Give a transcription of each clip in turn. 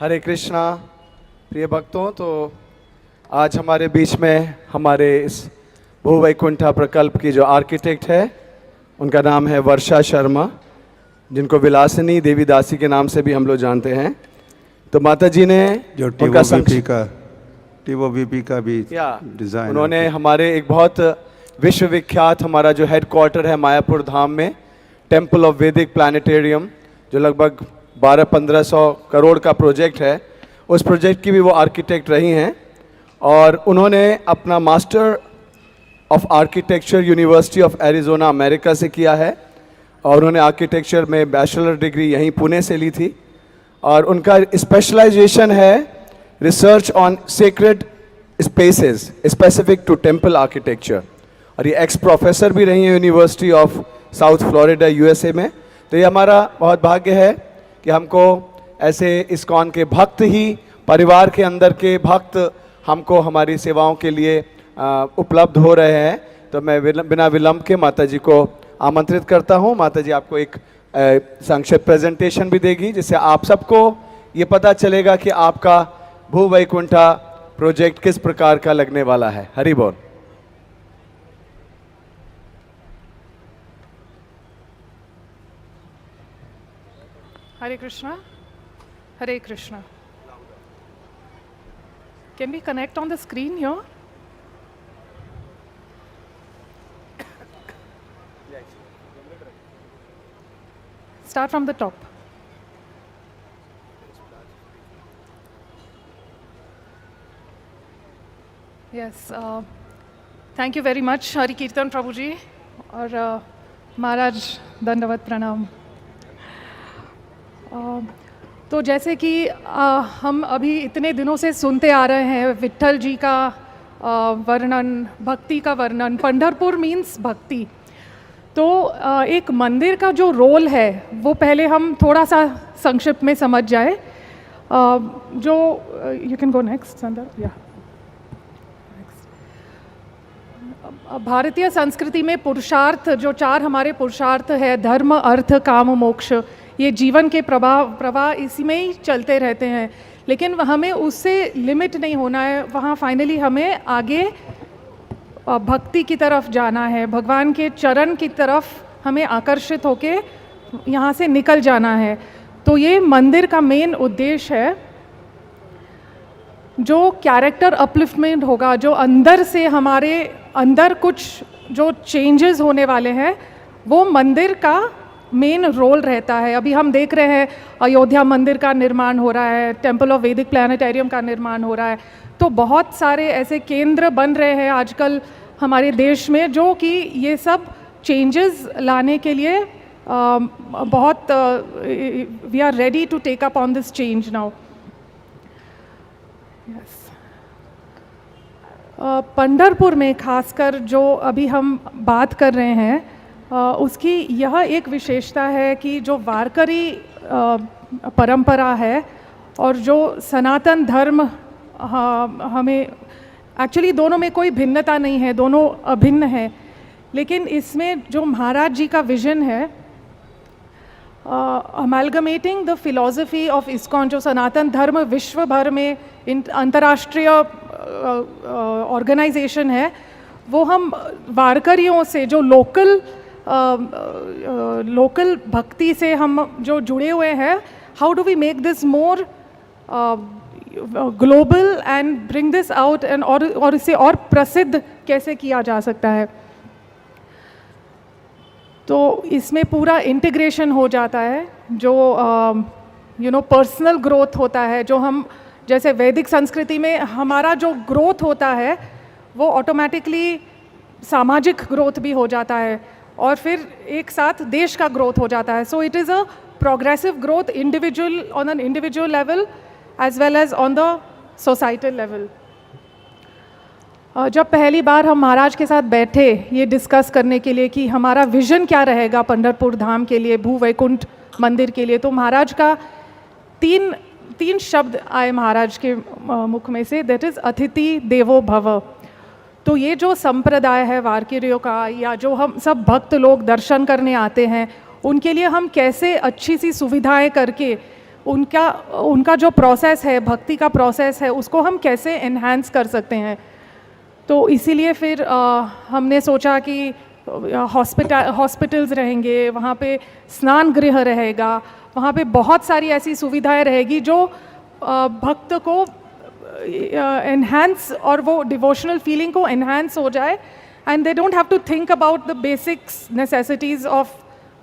हरे कृष्णा प्रिय भक्तों। तो आज हमारे बीच में हमारे इस भूवैकुंठा प्रकल्प की जो आर्किटेक्ट है उनका नाम है वर्षा शर्मा, जिनको विलासिनी देवी दासी के नाम से भी हम लोग जानते हैं। तो माता जी ने जो टीओवीपी का भी डिज़ाइन, उन्होंने हमारे एक बहुत विश्वविख्यात हमारा जो हेडक्वार्टर है मायापुर धाम में, टेम्पल ऑफ वैदिक प्लानिटेरियम, जो लगभग 1200-1500 करोड़ का प्रोजेक्ट है, उस प्रोजेक्ट की भी वो आर्किटेक्ट रही हैं। और उन्होंने अपना master of architecture university of Arizona America से किया है और उन्होंने आर्किटेक्चर में बैचलर डिग्री यहीं पुणे से ली थी। और उनका स्पेशलाइजेशन है research on sacred spaces specific to temple architecture, और ये एक्स प्रोफेसर भी रही हैं university of South Florida USA में। तो ये हमारा बहुत भाग्य है कि हमको ऐसे इस्कॉन के भक्त ही, परिवार के अंदर के भक्त हमको हमारी सेवाओं के लिए उपलब्ध हो रहे हैं। तो मैं बिना विलंब के माता जी को आमंत्रित करता हूँ। माता जी आपको एक संक्षिप्त प्रेजेंटेशन भी देगी, जिससे आप सबको ये पता चलेगा कि आपका भूवैकुंठा प्रोजेक्ट किस प्रकार का लगने वाला है। हरि बोल। Hare Krishna. Hare Krishna. Can we connect on the screen here? Start from the top. Yes. Thank you very much, Hari Kirtan Prabhu ji. और महाराज दंडवत प्रणाम। तो जैसे कि हम अभी इतने दिनों से सुनते आ रहे हैं विट्ठल जी का वर्णन, भक्ति का वर्णन। पंढरपुर मीन्स भक्ति। तो एक मंदिर का जो रोल है वो पहले हम थोड़ा सा संक्षिप्त में समझ जाए। जो यू कैन गो नेक्स्ट संदर्भ। या भारतीय संस्कृति में पुरुषार्थ, जो चार हमारे पुरुषार्थ है, धर्म अर्थ काम मोक्ष, ये जीवन के प्रवाह इसी में ही चलते रहते हैं। लेकिन हमें उससे लिमिट नहीं होना है। वहाँ फाइनली हमें आगे भक्ति की तरफ जाना है, भगवान के चरण की तरफ हमें आकर्षित होके यहाँ से निकल जाना है। तो ये मंदिर का मेन उद्देश्य है। जो कैरेक्टर अपलिफ्टमेंट होगा, जो अंदर से हमारे अंदर कुछ जो चेंजेस होने वाले हैं, वो मंदिर का मेन रोल रहता है। अभी हम देख रहे हैं अयोध्या मंदिर का निर्माण हो रहा है, टेम्पल ऑफ वैदिक प्लानिटेरियम का निर्माण हो रहा है। तो बहुत सारे ऐसे केंद्र बन रहे हैं आजकल हमारे देश में, जो कि ये सब चेंजेस लाने के लिए बहुत we are ready to take up on this change now. Pandharpur में खासकर जो अभी हम बात कर रहे हैं, उसकी यह एक विशेषता है कि जो वारकरी परंपरा है और जो सनातन धर्म, हमें एक्चुअली दोनों में कोई भिन्नता नहीं है, दोनों अभिन्न है। लेकिन इसमें जो महाराज जी का विजन है, अमेलगमेटिंग द फिलॉसफी ऑफ इस्कॉन, जो सनातन धर्म विश्व भर में अंतर्राष्ट्रीय ऑर्गेनाइजेशन है, वो हम वारकरियों से, जो लोकल भक्ति से हम जो जुड़े हुए हैं, how do we make this more global and bring this out and और इसे और प्रसिद्ध कैसे किया जा सकता है। तो इसमें पूरा इंटीग्रेशन हो जाता है, जो पर्सनल ग्रोथ होता है, जो हम जैसे वैदिक संस्कृति में हमारा जो ग्रोथ होता है वो ऑटोमेटिकली सामाजिक ग्रोथ भी हो जाता है और फिर एक साथ देश का ग्रोथ हो जाता है। So it is a progressive growth individual on an individual level as well as on the societal level. जब पहली बार हम महाराज के साथ बैठे ये डिस्कस करने के लिए कि हमारा विजन क्या रहेगा पंढरपुर धाम के लिए, भूवैकुंठ मंदिर के लिए, तो महाराज का तीन शब्द आए महाराज के मुख में से, दैट इज़ अतिथि देवो भव। तो ये जो संप्रदाय है वारकरियों का, या जो हम सब भक्त लोग दर्शन करने आते हैं, उनके लिए हम कैसे अच्छी सी सुविधाएं करके उनका जो प्रोसेस है, भक्ति का प्रोसेस है, उसको हम कैसे एनहांस कर सकते हैं। तो इसीलिए फिर हमने सोचा कि हॉस्पिटल्स रहेंगे, वहाँ पे स्नान गृह रहेगा, वहाँ पे बहुत सारी ऐसी सुविधाएं रहेगी जो भक्त को एनहांस और वो डिवोशनल फीलिंग को एनहांस हो जाए, and they don't have to think about the basics necessities of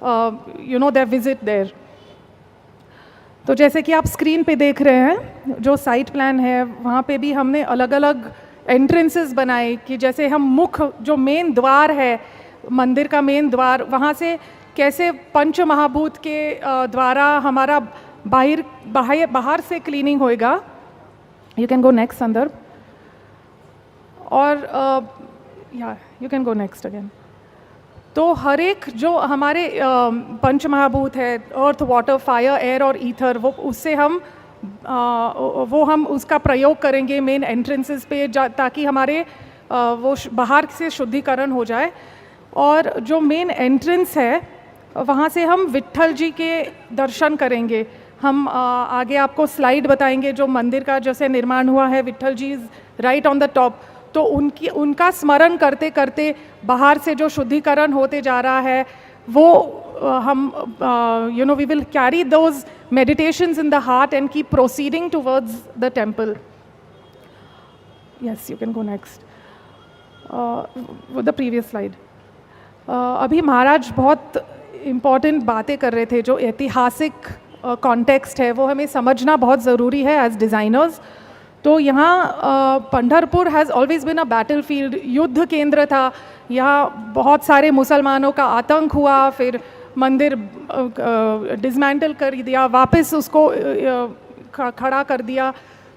their visit there. तो जैसे कि आप स्क्रीन पे देख रहे हैं, जो साइट प्लान है वहाँ पे भी हमने अलग अलग एंट्रेंसेस बनाए कि जैसे हम मुख, जो मेन द्वार है मंदिर का मेन द्वार, वहाँ से कैसे पंच महाभूत के द्वारा हमारा बाहर से क्लीनिंग होएगा। यू कैन गो नेक्स्ट संदर्भ, और या you can go next again. तो हर एक जो हमारे पंच महाभूत है, अर्थ, वाटर, फायर, एयर और ईथर, वो उससे हम उसका प्रयोग करेंगे मेन एंट्रेंसेस पे, ताकि हमारे वो बाहर से शुद्धिकरण हो जाए। और जो मेन एंट्रेंस है वहाँ से हम विट्ठल जी के दर्शन करेंगे। हम आगे आपको स्लाइड बताएंगे जो मंदिर का जैसे निर्माण हुआ है, Vitthal ji is right on the top. तो उनका स्मरण करते करते बाहर से जो शुद्धिकरण होते जा रहा है वो हम we will carry those meditations in the heart and keep proceeding towards the temple. Yes, you can go next. With the previous slide. अभी महाराज बहुत इम्पॉर्टेंट बातें कर रहे थे, जो ऐतिहासिक कॉन्टेक्स्ट है वो हमें समझना बहुत ज़रूरी है एज डिज़ाइनर्स। तो यहाँ Pandharpur has always been a battlefield, युद्ध केंद्र था। यहाँ बहुत सारे मुसलमानों का आतंक हुआ, फिर मंदिर डिसमेंटल कर दिया, वापस उसको खड़ा कर दिया।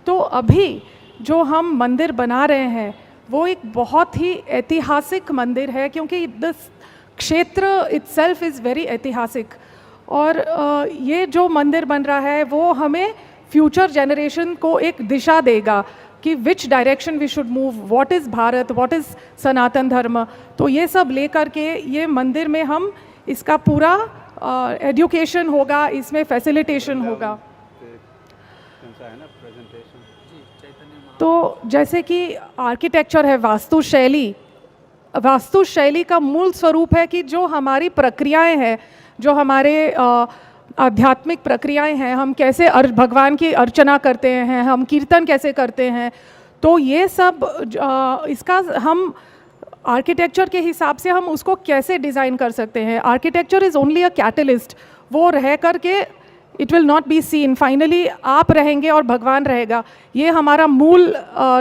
तो अभी जो हम मंदिर बना रहे हैं वो एक बहुत ही ऐतिहासिक मंदिर है, क्योंकि द क्षेत्र इटसेल्फ इज़ वेरी ऐतिहासिक। और ये जो मंदिर बन रहा है वो हमें फ्यूचर जनरेशन को एक दिशा देगा कि which direction we should move, what is Bharat, what is Sanatan Dharma. तो ये सब लेकर के ये मंदिर में हम इसका पूरा एजुकेशन होगा, इसमें फैसिलिटेशन होगा। तो जैसे कि आर्किटेक्चर है, वास्तुशैली का मूल स्वरूप है कि जो हमारी प्रक्रियाएं हैं, जो हमारे आध्यात्मिक प्रक्रियाएं हैं, हम कैसे भगवान की अर्चना करते हैं, हम कीर्तन कैसे करते हैं, तो ये सब इसका हम आर्किटेक्चर के हिसाब से हम उसको कैसे डिज़ाइन कर सकते हैं। Architecture is only a catalyst, वो रह करके it will not be seen, finally आप रहेंगे और भगवान रहेगा। ये हमारा मूल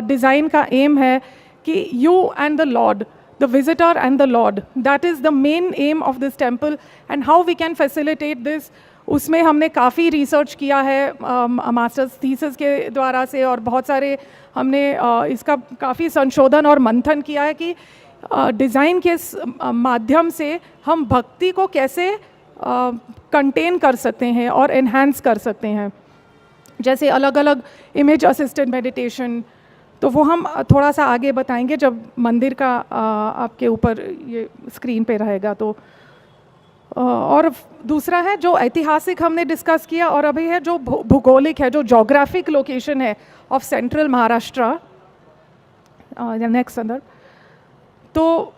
डिज़ाइन का एम है कि you and the Lord, the visitor and the Lord, that is the main aim of this temple, and how we can facilitate this, उसमें हमने काफ़ी रिसर्च किया है मास्टर्स थीसिस के द्वारा से, और बहुत सारे हमने इसका काफ़ी संशोधन और मंथन किया है कि डिज़ाइन के माध्यम से हम भक्ति को कैसे कंटेन कर सकते हैं और एनहांस कर सकते हैं। जैसे अलग अलग इमेज असिस्टेड मेडिटेशन, तो वो हम थोड़ा सा आगे बताएंगे जब मंदिर का आपके ऊपर ये स्क्रीन पे रहेगा। तो और दूसरा है जो ऐतिहासिक हमने डिस्कस किया, और अभी है जो भूगोलिक है, जो जोग्राफिक लोकेशन है ऑफ सेंट्रल महाराष्ट्र। नेक्स्ट अंदर तो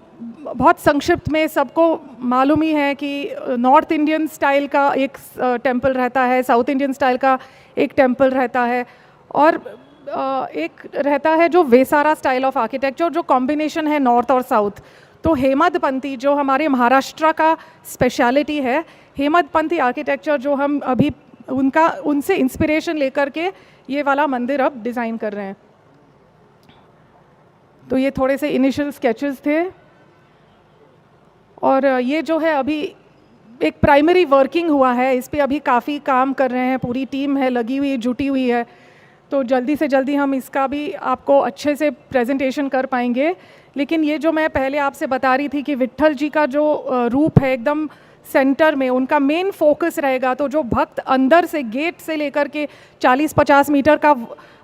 बहुत संक्षिप्त में सबको मालूम ही है कि नॉर्थ इंडियन स्टाइल का एक टेम्पल रहता है, साउथ इंडियन स्टाइल का एक टेम्पल रहता है, और एक रहता है जो वेसारा स्टाइल ऑफ आर्किटेक्चर, जो कॉम्बिनेशन है नॉर्थ और साउथ। तो हेमदपंथी जो हमारे महाराष्ट्र का स्पेशलिटी है, हेमदपंथी आर्किटेक्चर जो हम अभी उनसे इंस्पिरेशन लेकर के ये वाला मंदिर अब डिज़ाइन कर रहे हैं। तो ये थोड़े से इनिशियल स्केचेस थे, और ये जो है अभी एक प्राइमरी वर्किंग हुआ है, इस पे अभी काफ़ी काम कर रहे हैं, पूरी टीम है लगी हुई, जुटी हुई है। तो जल्दी से जल्दी हम इसका भी आपको अच्छे से प्रेजेंटेशन कर पाएंगे। लेकिन ये जो मैं पहले आपसे बता रही थी कि विट्ठल जी का जो रूप है एकदम सेंटर में, उनका मेन फोकस रहेगा। तो जो भक्त अंदर से गेट से लेकर के 40-50 मीटर का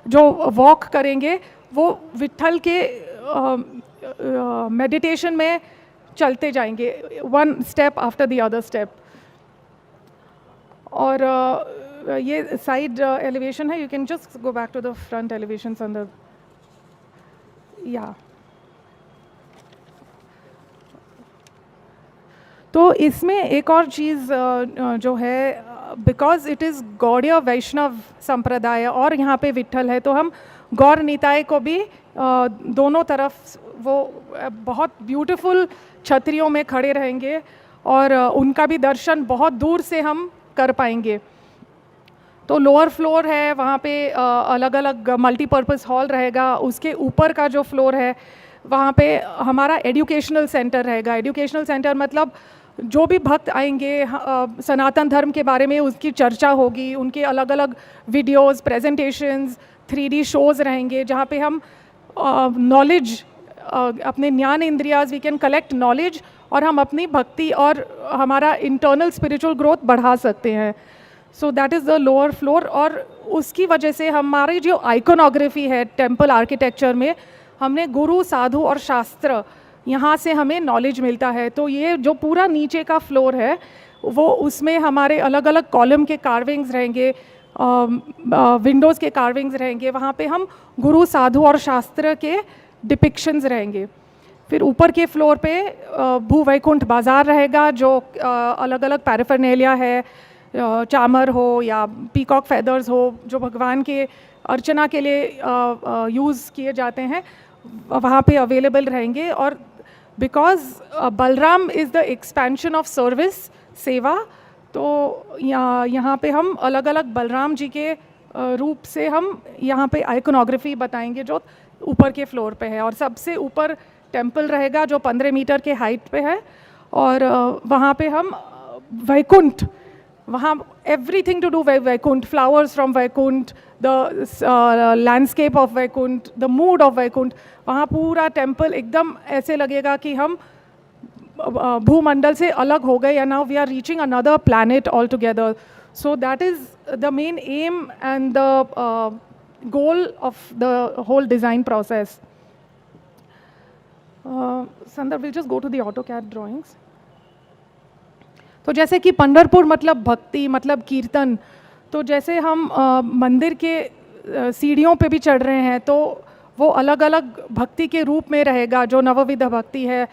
जो वॉक करेंगे, वो विट्ठल के मेडिटेशन में चलते जाएंगे, one step after the other step. और ये साइड एलिवेशन है, you can just go back to the front elevation संदर्भ। या तो इसमें एक और चीज़ जो है, because it is Gaudiya Vaishnava sampradaya और यहाँ पे विट्ठल है, तो हम गौर निताय को भी दोनों तरफ वो बहुत ब्यूटीफुल छतरियों में खड़े रहेंगे और उनका भी दर्शन बहुत दूर से हम कर पाएंगे। तो लोअर फ्लोर है, वहाँ पे अलग अलग मल्टीपर्पज़ हॉल रहेगा। उसके ऊपर का जो फ्लोर है वहाँ पे हमारा एजुकेशनल सेंटर रहेगा। एजुकेशनल सेंटर मतलब जो भी भक्त आएंगे, सनातन धर्म के बारे में उसकी चर्चा होगी, उनके अलग अलग वीडियोस, प्रेजेंटेशंस, 3D शोज़ रहेंगे जहाँ पे हम नॉलेज, अपने ज्ञान इंद्रियाज, वी कैन कलेक्ट नॉलेज और हम अपनी भक्ति और हमारा इंटरनल स्पिरिचुअल ग्रोथ बढ़ा सकते हैं। सो that is the lower floor. और उसकी वजह से हमारी जो आइकोनोग्राफी है टेम्पल आर्किटेक्चर में, हमने गुरु, साधु और शास्त्र, यहाँ से हमें नॉलेज मिलता है। तो ये जो पूरा नीचे का फ्लोर है वो, उसमें हमारे अलग अलग कॉलम के कार्विंग्स रहेंगे, विंडोज़ के कार्विंग्स रहेंगे, वहाँ पे हम गुरु, साधु और शास्त्र के डिपिक्शंस रहेंगे। फिर ऊपर के फ्लोर पे भूवैकुंठ बाज़ार रहेगा, जो अलग अलग पैराफर्नेलिया है, चामर हो या पीकॉक फेदर्स हो, जो भगवान के अर्चना के लिए यूज़ किए जाते हैं, वहाँ पे अवेलेबल रहेंगे। और because Balram is the expansion of service, सेवा, तो यहाँ पे हम अलग अलग बलराम जी के रूप से हम यहाँ पे आइकोनोग्राफी बताएंगे जो ऊपर के फ्लोर पे है। और सबसे ऊपर टेम्पल रहेगा जो 15 मीटर के हाइट पे है, और वहाँ पे हम वैकुंठ, वहाँ everything to do Vaikuntha, flowers from Vaikuntha, the landscape of Vaikuntha, the mood of Vaikuntha, वहाँ पूरा टेम्पल एकदम ऐसे लगेगा कि हम भूमंडल से अलग हो गए, या now we are reaching another planet all together. So that is the main aim and the goal of the whole design process. Sandarbh, will just go to the AutoCAD drawings. तो जैसे कि पंढरपुर मतलब भक्ति, मतलब कीर्तन, तो जैसे हम मंदिर के सीढ़ियों पे भी चढ़ रहे हैं, तो वो अलग अलग भक्ति के रूप में रहेगा। जो नवविध भक्ति है,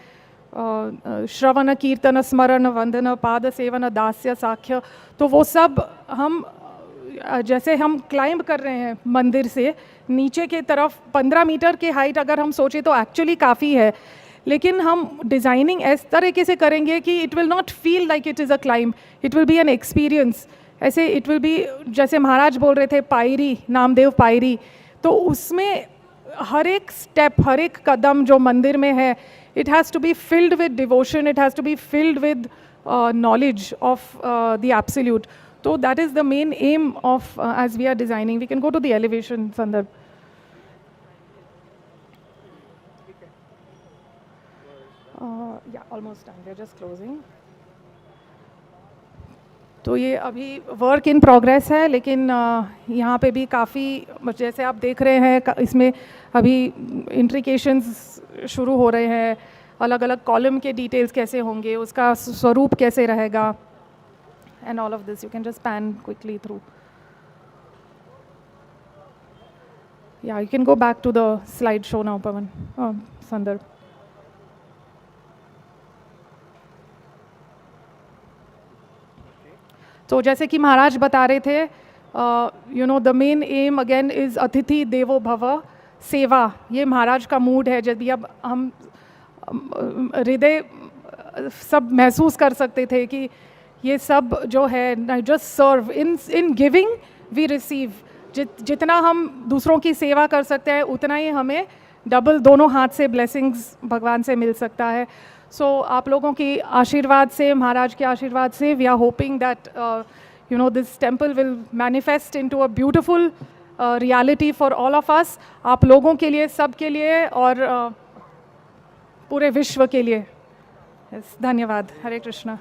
श्रवण, कीर्तन, स्मरण, वंदन, पाद सेवन, दास्य, साख्य, तो वो सब हम जैसे हम क्लाइंब कर रहे हैं मंदिर से नीचे के तरफ, 15 मीटर के हाइट अगर हम सोचें तो एक्चुअली काफ़ी है, लेकिन हम डिज़ाइनिंग इस तरीके से करेंगे कि it will not feel like it is a climb, it will be an experience. ऐसे इट विल बी, जैसे महाराज बोल रहे थे पायरी, नामदेव पायरी, तो उसमें हर एक स्टेप, हर एक कदम जो मंदिर में है, it has to be filled with devotion, it has to be filled with knowledge of the absolute. So that is the main aim of as we are designing. We can go to the elevation, Sandarbh. Yeah, almost done. We're just closing. तो ये अभी work in progress है, लेकिन यहाँ पे भी काफ़ी, जैसे आप देख रहे हैं, इसमें अभी इंट्रिकेशंस शुरू हो रहे हैं, अलग अलग कॉलम के डिटेल्स कैसे होंगे, उसका स्वरूप कैसे रहेगा, and all of this you can just pan quickly through. या you can go back to the slide show now, Pawan, Sandarbh. तो जैसे कि महाराज बता रहे थे, you know the main aim again is atithi devo भव, सेवा। ये महाराज का मूड है। जब भी अब हम हृदय सब महसूस कर सकते थे कि ये सब जो है, just serve, in giving we receive. जितना हम दूसरों की सेवा कर सकते हैं, उतना ही हमें डबल दोनों हाथ से ब्लेसिंग्स भगवान से मिल सकता है। सो आप लोगों की आशीर्वाद से, महाराज के आशीर्वाद से, we are hoping that you know this temple will manifest into a beautiful reality for all of us, आप लोगों के लिए, सब के लिए, और पूरे विश्व के लिए। धन्यवाद। हरे कृष्णा।